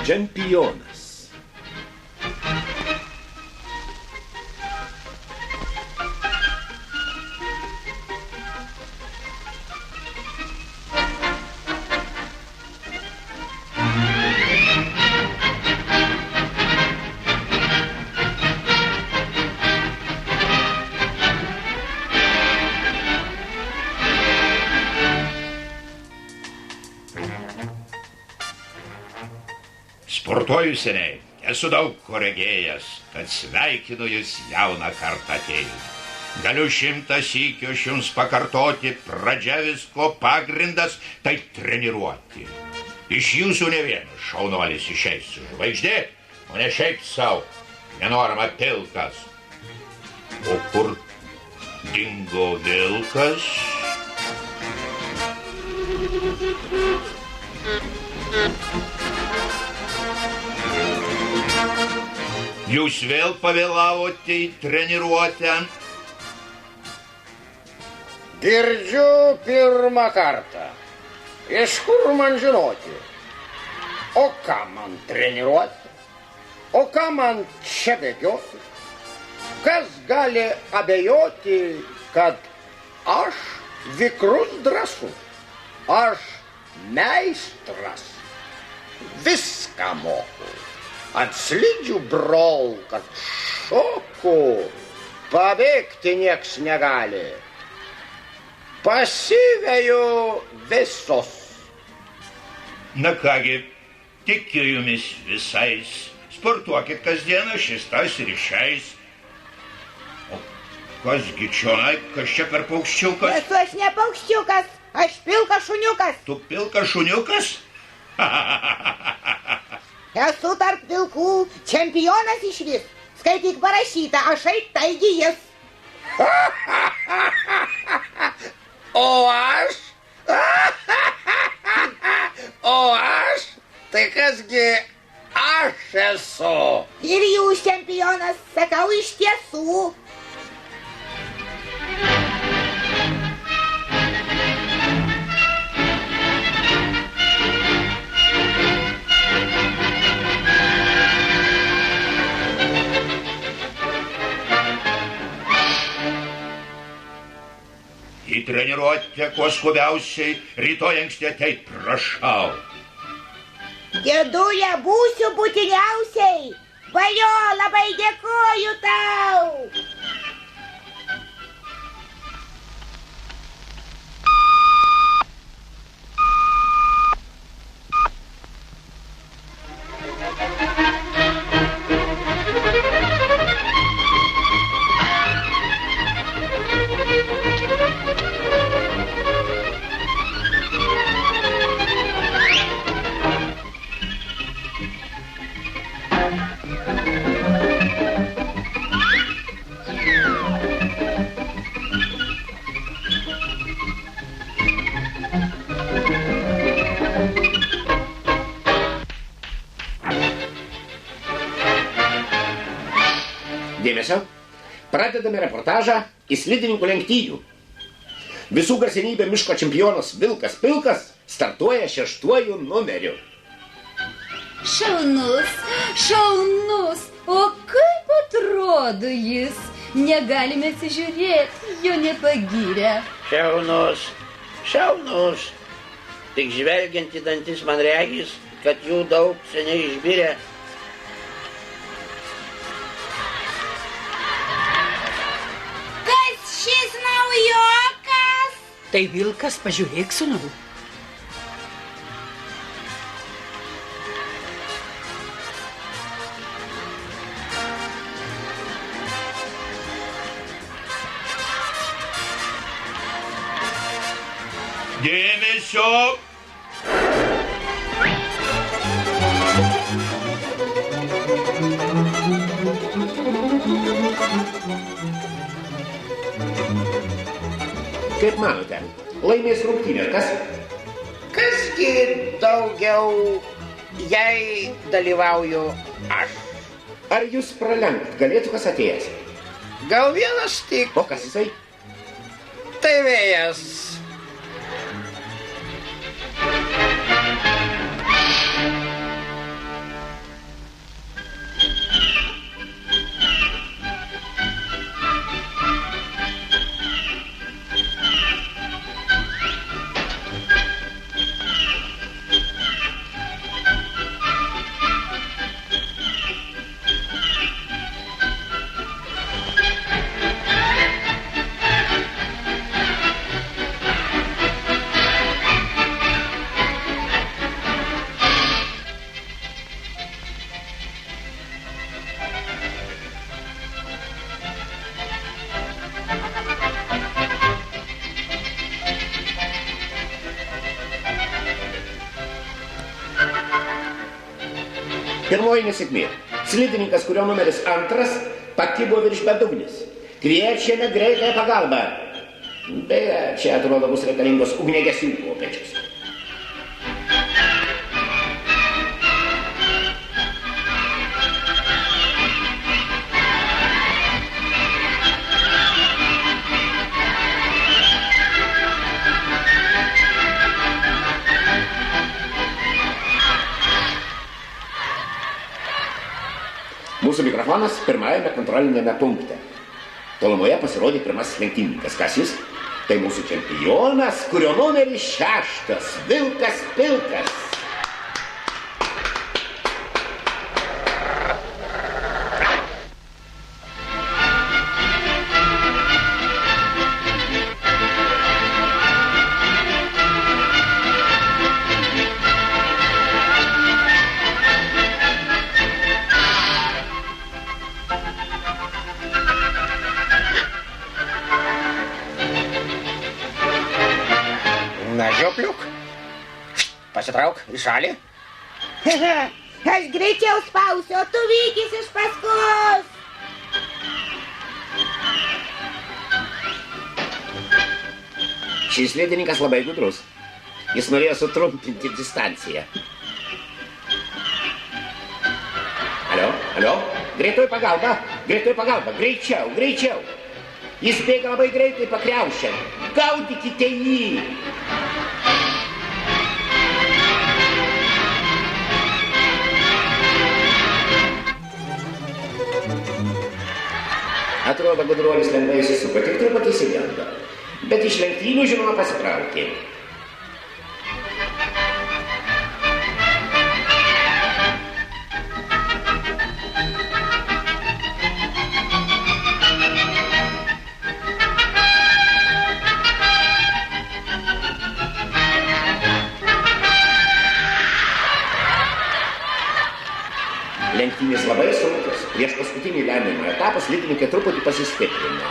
Čempionas. Sportuoju seniai, esu daug ko regėjęs, tad sveikinu jūs jauną kartą atėjus. Galiu 100 sykių jums pakartoti, pradžia visko pagrindas tai treniruoti. Iš jūsų ne vienas šaunuolis išeis su žvaigždė, o ne šiaip savo, nenorama pilkas. O kur dingo vilkas? Jūs vėl pavėlavote į treniruotę? Girdžiu pirmą kartą. Iš kur man žinoti? O ką man treniruoti? O ką man čia bėgioti? Kas gali abejoti, kad aš vikrus drąsus, aš meistras, viską moku. Ant slidžių brolk, ant šoku, pabėgti nieks negali. Pasiveju visus. Na kągi, tikiu jumis visais. Sportuokit kasdieną, šis tas ir išeis. O kasgi čionai, kas čia per paukščiukas? Esu aš ne paukščiukas, aš pilkas šuniukas. Tu pilkas šuniukas? Esu tarp vilkų čempionas išvis. Skaityk parašyta, aš taigi jis. O aš? O aš? Tai kasgi aš esu? Ir jūs čempionas, sakau iš tiesų. Į treniruotę kuo skubiausiai, rytoj anksti ateit, prašau. Dėdulė, būsiu būtiniausiai. Valio, labai dėkoju tau. Dėmesio, pradedame reportažą į slidininkų lenktynių. Visų garsenybė miško čempionas Vilkas Pilkas startuoja 6 numeriu. Šaunus, šaunus, o kaip atrodo jis? Negalime atsižiūrėti, jo nepagyrė. Šaunus, šaunus. Tik žvelgiant į dantis man regis, kad jų daug seniai išbirė. Šis naujokas. Tai Vilkas, pažiūrėk, sūnau. Dėmesio! Kaip manote, laimės rungtynę kas? Kasgi daugiau, jei dalyvauju aš? Ar jūs pralenkt galėtų kas atėjęs? Gal vienas tik. O kas jisai? Tai vėjas. Pirmoji nesėkmė. Slidininkas, kurio numeris 2, pakibo virš bedugnis. Kviečiame greitąją pagalbą. Beje, čia atrodo bus reikalingos ugniagesių kopėčios. Mūsų mikrofonas pirmajame kontrolinėme punkte. Tolumoje pasirodė pirmasis lenktynininkas. Kas jis? Tai mūsų čempionas, kurio numeris 6, Vilkas Pilkas. Žiopliuk, pasitrauk į šalį. Aš greičiau spausiu, o tu vykis iš paskos. Šis slidininkas labai gudrus. Jis norėjo sutrumpinti distanciją. Alio, greitoji pagalba, greičiau. Jis bėga labai greitai pakriaušiant. Gaudykite jį. Atrodo, gudruolis lengvai įsisuko, tik truputį įsigando. Bet iš lenktynių, žinoma, pasitraukė. Lenktynės labai sunkios. Prieš paskutinį lemiamą etapą slidininkai truputį pasistiprino.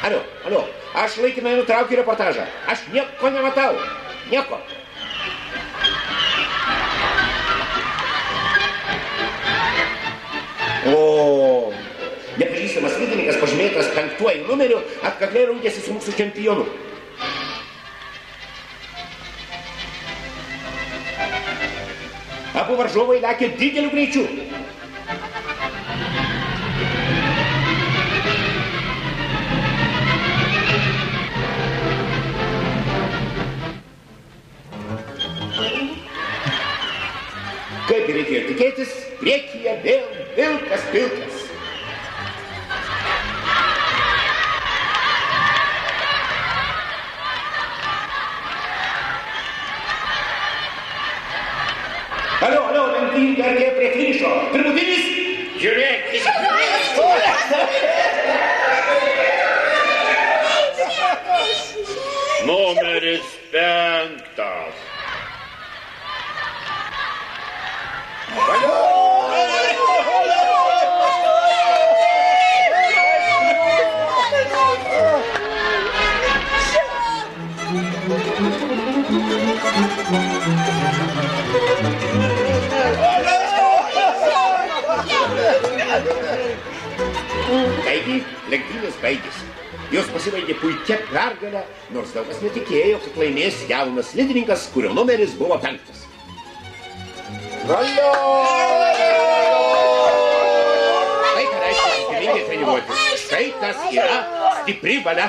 Alio, aš laikinai nutraukiu reportažą. Aš nieko nematau. Nieko. O, nepažįstamas slidininkas pažymėtas 5 numeriu atkakliai rungėsi su mūsų čempionu. Abu varžovai lėkė dideliu greičiu. Kaip ir reikėjo tikėtis, priekyje vėl Vilkas Pilkas. Alio, lenktynininkai artėja prie finišo. Pirmutinis? Žiūrėk. Numeris 5. Taigi, lenktynės baigėsi. Jos pasibaigė puikia pergalė, nors daug kas netikėjo, kad laimės jaunas slidininkas, kurio numeris buvo 5. Valio! Štai ką reiškia sistemingai treniruotis. Štai kas yra stipri valia.